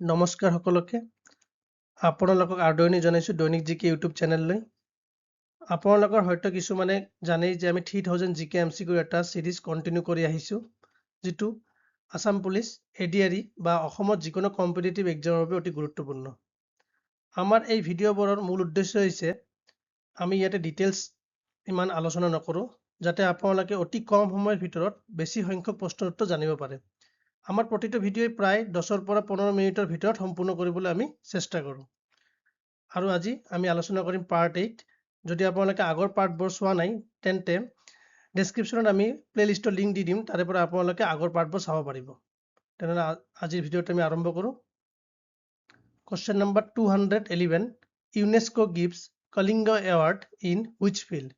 নমস্কাৰ সকলোকে আপোনালোকক আদৰণি জনাইছো দৈনিক জিকে ইউটিউব চেনেললৈ আপোনালোকৰ হয়তো কিছুমানে জানেই যে আমি 3000 জিকে এমচিকিউ এটা সিৰিজ কন্টিনিউ কৰি আহিছো যেটো আসাম পুলিচ এডিআৰই বা অসমত যিকোনো কম্পিটিটিভ এক্সামৰ বাবে অতি গুৰুত্বপূৰ্ণ আমাৰ এই ভিডিঅ'বোৰৰ মূল উদ্দেশ্য হৈছে আমি ইয়াতে ডিটেইলছ ইমান আলোচনা নকৰো যাতে আপোনালোকে অতি কম সময়ৰ ভিতৰত বেছি সংখ্যক প্ৰশ্নৰ উত্তৰ জানিব পাৰে আমাৰ প্ৰতিটো ভিডিঅ'ই প্ৰায় 10 পৰা 15 মিনিটৰ ভিতৰত সম্পূৰ্ণ কৰিবলৈ আমি চেষ্টা কৰো আৰু আজি আমি আলোচনা কৰিম পাৰ্ট 8 যদি আপোনালোকে আগৰ পাৰ্টবোৰ চোৱা নাই তেন্তে ডেসক্ৰিপচনত আমি প্লেলিষ্টৰ লিংক দি দিম তাৰে পৰা আপোনালোকে আগৰ পাৰ্টবোৰ চাব পাৰিব তেনে আজিৰ ভিডিঅ'টো আমি আৰম্ভ কৰো Question number 211 UNESCO gives Kalinga Award in which field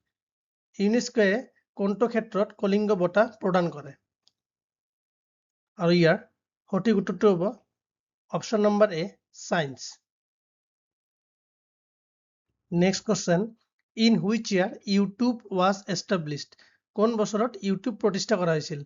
ইউনেস্কোয়ে কোনটো ক্ষেত্ৰত কলিঙ্গ বঁটা প্ৰদান কৰে আৰু ইয়াৰ সঠিক উত্তৰটো হ'ব option number a science next question in which year YouTube was established কোন বছৰত ইউটিউব প্ৰতিষ্ঠা কৰা হৈছিল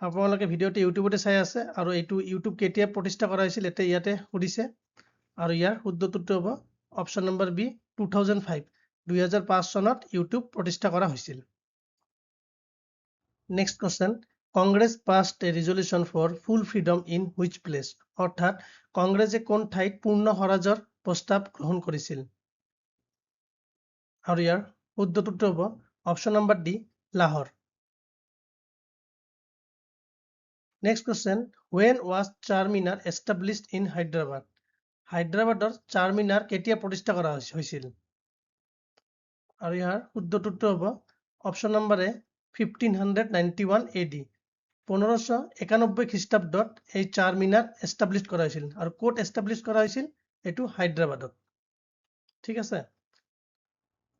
আপোনালোকে ভিডিঅ'টো ইউটিউবতে চাই আছে আৰু এইটো ইউটিউব কেতিয়া প্ৰতিষ্ঠা কৰা হৈছিল এটা ইয়াতে সুধিছে আৰু ইয়াৰ শুদ্ধ উত্তৰটো হ'ব অপশন নম্বৰ বি 2005 2005 চনত ইউটিউব প্ৰতিষ্ঠা কৰা হৈছিল next question Congress passed a resolution for full freedom in which place অৰ্থাৎ কংগ্ৰেছে কোন ঠাইত পূৰ্ণ স্বৰাজৰ প্ৰস্তাৱ গ্ৰহণ কৰিছিল আৰু ইয়াৰ শুদ্ধ উত্তৰ হ'ব option number D Lahore next question when was Charminar established in Hyderabad হায়দৰাবাদৰ চাৰমিনাৰ কেতিয়া প্ৰতিষ্ঠা কৰা হৈছিল আৰু ইয়াৰ শুদ্ধ উত্তৰ হ'ব অপশন নম্বৰ এ 1591 AD 1591 খ্ৰীষ্টাব্দত এই চাৰমিনাৰ এস্টাবলিশ কৰা হৈছিল আৰু কোট এস্টাবলিশ কৰা হৈছিল এটো হায়দৰাবাদত ঠিক আছে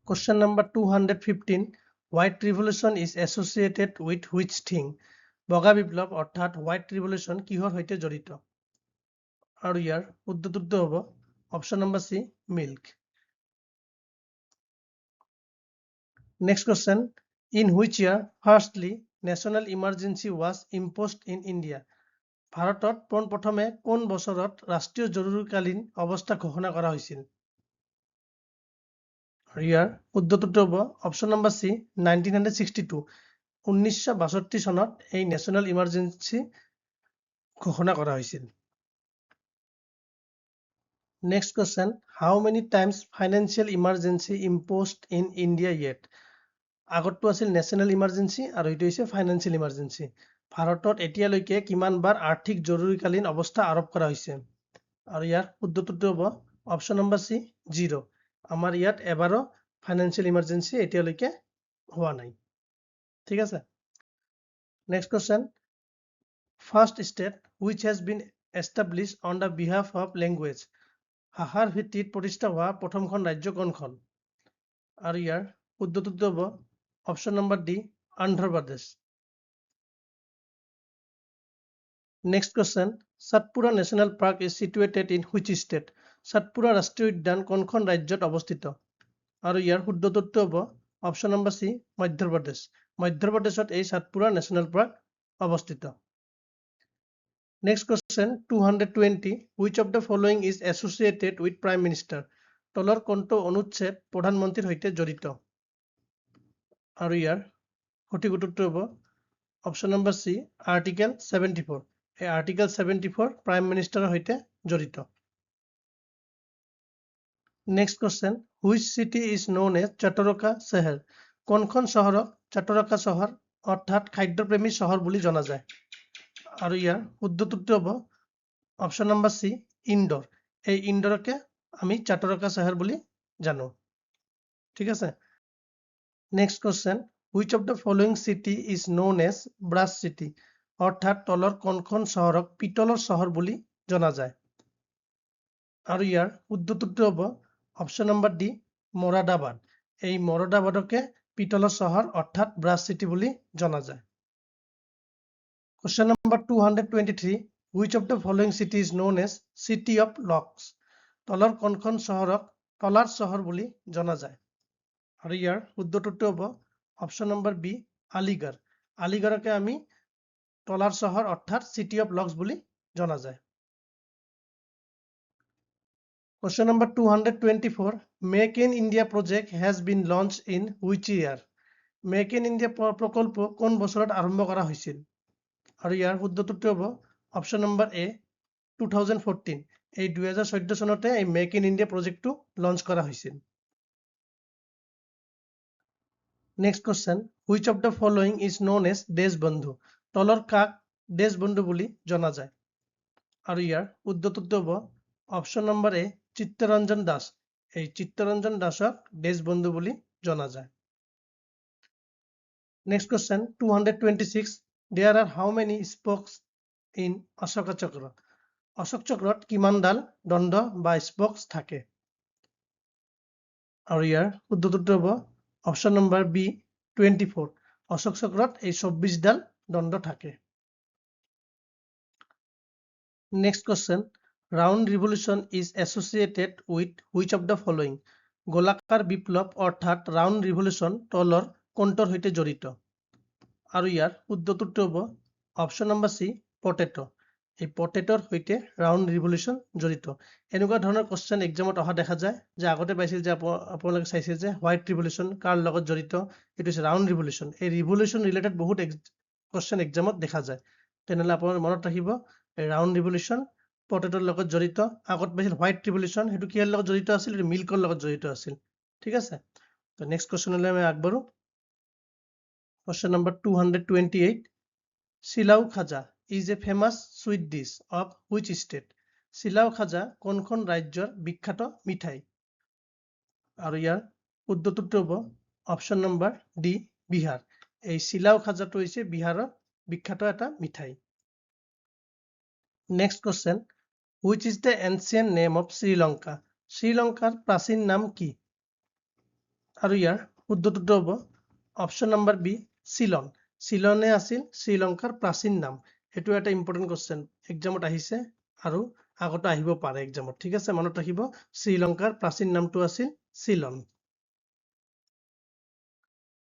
Question number 215 White Revolution is associated with which thing বগা বিপ্লৱ অৰ্থাৎ হোৱাইট ৰিভলিউচন কিহৰ সৈতে জড়িত আৰু ইয়াৰ শুদ্ধ উত্তৰ হ'ব option number C milk Next question In which year firstly national emergency was imposed in India ভাৰতত পোনপ্ৰথমে কোন বছৰত ৰাষ্ট্ৰীয় জৰুৰীকালীন অৱস্থা ঘোষণা কৰা হৈছিল আৰু ইয়াৰ শুদ্ধ উত্তৰ হ'ব অপশন নম্বৰ সি 1962 1962 চনত এই নেশ্যনেল ইমাৰ্জেঞ্চি ঘোষণা কৰা হৈছিল Next question How many times financial emergency imposed in India yet আগতটো আছিল নেশ্যনেল ইমাৰ্জেঞ্চি আৰু এইটো হৈছে ফাইনান্সিয়েল ইমাৰ্জেঞ্চি ভাৰতত এতিয়ালৈকে কিমানবাৰ আৰ্থিক জৰুৰীকালীন অৱস্থা আৰোপ কৰা হৈছে আৰু ইয়াৰ শুদ্ধ উত্তৰ হ'ব অপশন নম্বৰ সি 0 আমাৰ ইয়াত এবাৰো ফাইনান্সিয়েল ইমাৰ্জেঞ্চি এতিয়ালৈকে হোৱা নাই ঠিক আছে next question first state which has been established on the behalf of language ভাষাৰ ভিত্তিত প্ৰতিষ্ঠা হোৱা প্ৰথমখন ৰাজ্য কোনখন আৰু ইয়াৰ শুদ্ধ উত্তৰ হ'ব option number D Andhra Pradesh next question Satpura national park is situated in which state Satpura ৰাষ্ট্ৰীয় উদ্যান কোনখন ৰাজ্যত অৱস্থিত আৰু ইয়াৰ শুদ্ধ উত্তৰ হ'ব অপশন নম্বৰ সি মধ্য প্ৰদেশত এই সাতপুৰা নেশ্যনেল পাৰ্ক অৱস্থিত next question 220 which of the following is associated with prime minister তলৰ কোনটো অনুচ্ছেদ প্ৰধানমন্ত্ৰীৰ সৈতে জড়িত আৰু ইয়াৰ সঠিক উত্তৰটো হ'ব অপশন নম্বৰ সি আৰ্টিকেল 74 এই আৰ্টিকেল 74 প্ৰাইম মিনিষ্টাৰৰ সৈতে জড়িত next question which city is known as চটৰকা চহৰ কোনখন চহৰক চটৰকা চহৰ অৰ্থাৎ খাদ্যপ্ৰেমী চহৰ বুলি জনা যায় আৰু ইয়াৰ শুদ্ধ উত্তৰ হ'ব অপশন নম্বৰ সি ইন্দোৰ এই ইন্দোৰকে আমি চটৰকা চহৰ বুলি জানো ঠিক আছে next question which of the following city is known as brass city অৰ্থাৎ তলৰ কোনখন চহৰক পিতলৰ চহৰ বুলি জনা যায় আৰু ইয়াৰ শুদ্ধ উত্তৰ হ'ব অপশন নম্বৰ ডি মোৰাদাবাদ এই মোৰাদাবাদকে পিতলৰ চহৰ অৰ্থাৎ ব্ৰাছ চিটি বুলি জনা যায় Question number 223 which of the following city is known as city of locks তলৰ কোনখন চহৰক তলাৰ চহৰ বুলি জনা যায় আৰু ইয়াৰ শুদ্ধ উত্তৰ হ'ব অপশন নম্বৰ বি আলিগড় আলিগড়কে আমি তলাৰ চহৰ অৰ্থাৎ সিটি অফ লকস বুলি জনা যায় Question number 224. Make in India project has been launched in which year? Make in India প্রকল্প কোন বছৰত আৰম্ভ কৰা হৈছিল? আৰু ইয়াৰ শুদ্ধ উত্তৰটো হ'ব অপশ্যন নম্বৰ এ 2014। এই 2014 চনতে এই মেক ইন ইণ্ডিয়া প্ৰজেক্টটো লঞ্চ কৰা হৈছিল। Next question, which of the following is known as Deshbandhu? তলৰ কাক দেশবন্ধু বুলি জনা যায়? আৰু ইয়াৰ শুদ্ধ উত্তৰটো হ'ব অপশ্যন নম্বৰ এ চিত্তৰঞ্জন দাস। এই চিত্তৰঞ্জন দাসক দেশবন্ধু বুলি জনা যায়। Next question 226. There are how many spokes in Ashoka Chakra? Ashok চক্ৰত কিমানডাল দণ্ড বা স্পোকস থাকে? আৰু ইয়াৰ শুদ্ধ উত্তৰটো হ'ব অপশ্যন নম্বৰ বি 24। অশোক চক্ৰত এই 24ডাল দণ্ড থাকে। Next question, round revolution is associated with which of the following? গোলাকাৰ বিপ্লৱ অৰ্থাৎ ৰাউণ্ড ৰিভলিউশ্যন তলৰ কোনটোৰ সৈতে জড়িত? আৰু ইয়াৰ শুদ্ধ উত্তৰটো হ'ব অপশ্যন নম্বৰ চি পটেটো। এই পটেটোৰ সৈতে ৰাউণ্ড ৰিভলিউশ্যন জড়িত। এনেকুৱা ধৰণৰ কোৱেশ্চন এক্সামত অহা দেখা যায়, যে আগতে পাইছিল যে আপোনালোকে চাইছিল যে হোৱাইট ৰিভলিউশ্যন কাৰ লগত জড়িত, এইটো হৈছে ৰাউণ্ড ৰিভলিউশ্যন। এই ৰিভলিউশ্যন ৰিলেটেড বহুত কোৱেশ্চন এক্সামত দেখা যায়। তেনেহ'লে আপোনাৰ মনত ৰাখিব এই ৰাউণ্ড ৰিভলিউশ্যন পটেটোৰ লগত জড়িত। আগত পাইছিল হোৱাইট ৰিভলিউশ্যন, সেইটো কিহৰ লগত জড়িত আছিল? এইটো মিল্কৰ লগত জড়িত আছিল। ঠিক আছে, তো নেক্সট কোৱেশ্চনলৈ আমি আগবাঢ়ো। Question number 228. Silao Khaja is a famous sweet dish of which state? Silao Khaja কোনখন ৰাজ্যৰ বিখ্যাত মিঠাই? আৰু ইয়াৰ শুদ্ধ উত্তৰটো হ'ব অপশ্যন নম্বৰ ডি বিহাৰ। এই চিলাও খাজাটো হৈছে বিহাৰৰ বিখ্যাত এটা মিঠাই। Next question, which is the ancient name of Sri Lanka? শ্ৰীলংকাৰ প্ৰাচীন নাম কি? আৰু ইয়াৰ শুদ্ধ উত্তৰটো হ'ব অপশ্যন নম্বৰ বি চিলন। চিলনে আছিল শ্ৰীলংকাৰ প্ৰাচীন নাম। এইটো এটা ইম্পৰ্টেণ্ট কোৱেশ্চন এক্সামত আহিছে আৰু আগতে আহিব পাৰে এক্সামত। ঠিক আছে, মনত ৰাখিব শ্ৰীলংকাৰ প্ৰাচীন নামটো আছিল Ceylon.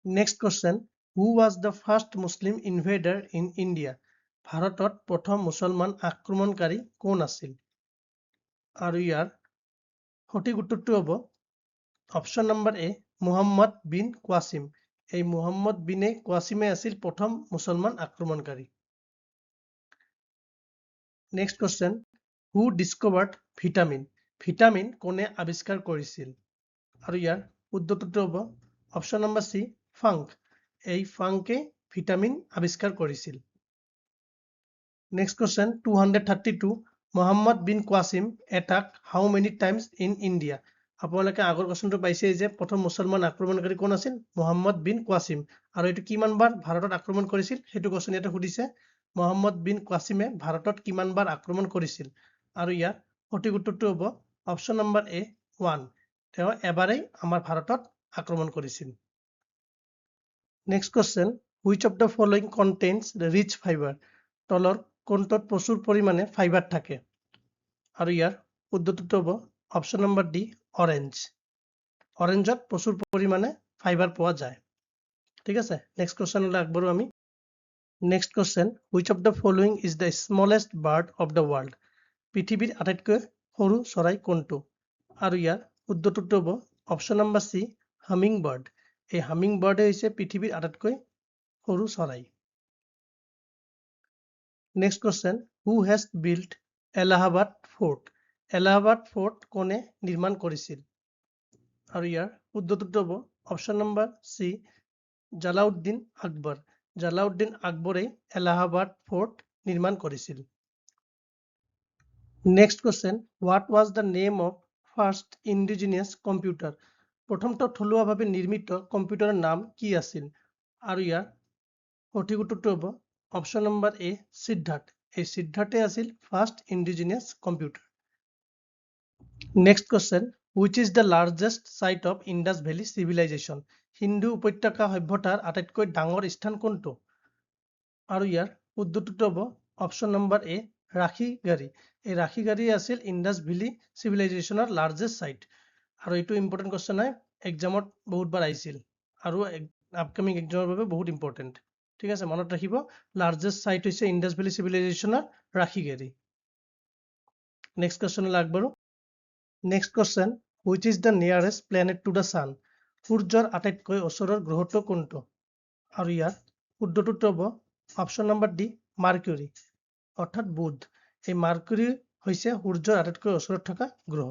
Next question, who was the first Muslim invader in India? ভাৰতত প্ৰথম মুছলমান আক্ৰমণকাৰী কোন আছিল? আৰু ইয়াৰ সঠিক উত্তৰটো হ'ব অপশ্যন নম্বৰ এ মুহাম্মদ বিন কোৱাছিম। এই মুহাম্মদ বিনে কোৱাছিমে আছিল প্ৰথম মুছলমান আক্ৰমণকাৰী। নেক্সট কোৱেশ্চন, হু ডিস্কভাৰ্ড ভিটামিন? ভিটামিন কোনে আৱিষ্কাৰ কৰিছিল? আৰু ইয়াৰ শুদ্ধ উত্তৰটো হ'ব অপশ্যন নম্বৰ চি ফাংক। এই ফাংকে ভিটামিন আৱিষ্কাৰ কৰিছিল। Next question 232. Muhammad bin Qasim attack how many times in India? আপোনালোকে আগৰ কোৱেশ্চনটো পাইছে যে প্ৰথম মুছলমান আক্ৰমণকাৰী কোন আছিল? মুহাম্মদ বিন কোৱাছিম। আৰু এইটো কিমানবাৰ ভাৰতত আক্ৰমণ কৰিছিল সেইটো কোৱেশ্চন ইয়াতে সুধিছে। মুহাম্মদ বিন কোৱাছিমে ভাৰতত কিমানবাৰ আক্ৰমণ কৰিছিল? আৰু ইয়াৰ সঠিক উত্তৰটো হ'ব অপশ্যন নম্বৰ এ 1। তেওঁ এবাৰেই আমাৰ ভাৰতত আক্ৰমণ কৰিছিল। Next question, which of the following contains rich fibre? তলৰ কোনটোত প্ৰচুৰ পৰিমাণে ফাইবাৰ থাকে? আৰু ইয়াৰ শুদ্ধ উত্তৰটো হ'ব অপশ্যন নম্বৰ ডি অৰেঞ্জ। অৰেঞ্জত প্ৰচুৰ পৰিমাণে ফাইবাৰ পোৱা যায়। ঠিক আছে, নেক্সট কোৱেশ্চনলৈ আগবাঢ়ো আমি। Next question, which of the following is the smallest bird of the world? পৃথিৱীৰ আটাইতকৈ সৰু চৰাই কোনটো? আৰু ইয়াৰ শুদ্ধ উত্তৰটো হ'ব option number C humming bird. এই হামিং বাৰ্ডে হৈছে পৃথিৱীৰ আটাইতকৈ সৰু চৰাই। Next question, who has built Allahabad fort? Allahabad fort কোনে নিৰ্মাণ কৰিছিল? আৰু ইয়াৰ শুদ্ধ উত্তৰটো হ'ব option number C Jalaluddin Akbar. Jalaluddin আকবৰে এলাহাবাদ ফৰ্ট নিৰ্মাণ কৰিছিল। Next question, what was the name of first indigenous computer? প্ৰথমটো থলুৱাভাৱে নিৰ্মিত কম্পিউটাৰৰ নাম কি আছিল? আৰু ইয়াৰ সঠিক উত্তৰটো হ'ব অপশ্যন নম্বৰ এ সিদ্ধাৰ্থ। এই সিদ্ধাৰ্থে আছিল first indigenous computer. Next question, which is the largest site of Indus valley civilisation? Sindhu উপত্যকা সভ্যতাৰ আটাইতকৈ ডাঙৰ স্থান কোনটো? আৰু ইয়াৰ শুদ্ধ উত্তৰটো হ'ব অপশ্যন নম্বৰ এ ৰাখিগাৰী। এই ৰাখিগাৰী আছিল ইণ্ডাছ ভেলী চিভিলাইজেশ্যনৰ লাৰ্জেষ্ট ছাইট। আৰু এইটো ইম্পৰ্টেণ্ট কোৱেশ্চন হয়, এক্সামত বহুতবাৰ আহিছিল আৰু আপকামিং এক্সামৰ বাবে বহুত ইম্পৰ্টেণ্ট। ঠিক আছে, মনত ৰাখিব লাৰ্জেষ্ট ছাইট হৈছে ইণ্ডাছ ভেলী চিভিলাইজেশ্যনৰ ৰাখিগাৰী। নেক্সট কোৱেশ্চনলৈ আগবাঢ়ো। Next question, which is the nearest planet to the sun? সূৰ্যৰ আটাইতকৈ ওচৰৰ গ্ৰহটো কোনটো? আৰু ইয়াৰ শুদ্ধটো হ'ব অপশ্যন নম্বৰ ডি, মাৰ্কিউৰী, অৰ্থাৎ বুধ। এই মাৰ্কিউৰী হৈছে সূৰ্যৰ আটাইতকৈ ওচৰত থকা গ্ৰহ।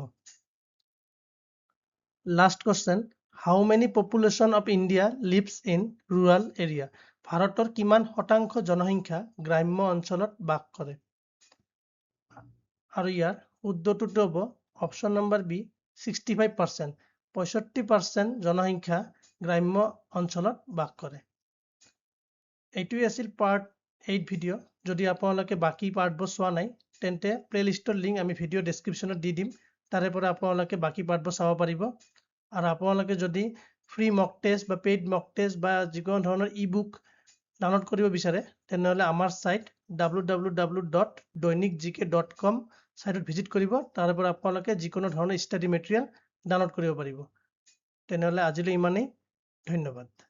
Last question, how many population of India lives in rural area? ভাৰতৰ কিমান শতাংশ জনসংখ্যা গ্ৰাম্য অঞ্চলত বাস কৰে? আৰু ইয়াৰ শুদ্ধটো হ'ব অপশ্যন নম্বৰ বি, 65%। 65% জনসংখ্যা গ্ৰাম্য অঞ্চলত বাস কৰে। এইটোৱে আছিল পাৰ্ট 8 ভিডিঅ'। যদি আপোনালোকে বাকী পাৰ্টবোৰ চোৱা নাই তেন্তে প্লেলিষ্টৰ লিংক আমি ভিডিঅ' ডেছক্ৰিপশ্যনত দি দিম, তাৰে পৰা আপোনালোকে বাকী পাৰ্টবোৰ চাব পাৰিব। আৰু আপোনালোকে যদি ফ্ৰী মক টেষ্ট বা পেইড মক টেষ্ট বা যিকোনো ধৰণৰ ই বুক ডাউনলোড কৰিব বিচাৰে তেনেহ'লে আমাৰ ছাইট www.doinikgk.com ছাইটত ভিজিট কৰিব। তাৰ পৰা আপোনালোকে যিকোনো ধৰণৰ ষ্টাডি মেটেৰিয়েল ডাউনলোড কৰিব পাৰিব। তেনেহ'লে আজিলৈ ইমানেই। ধন্যবাদ।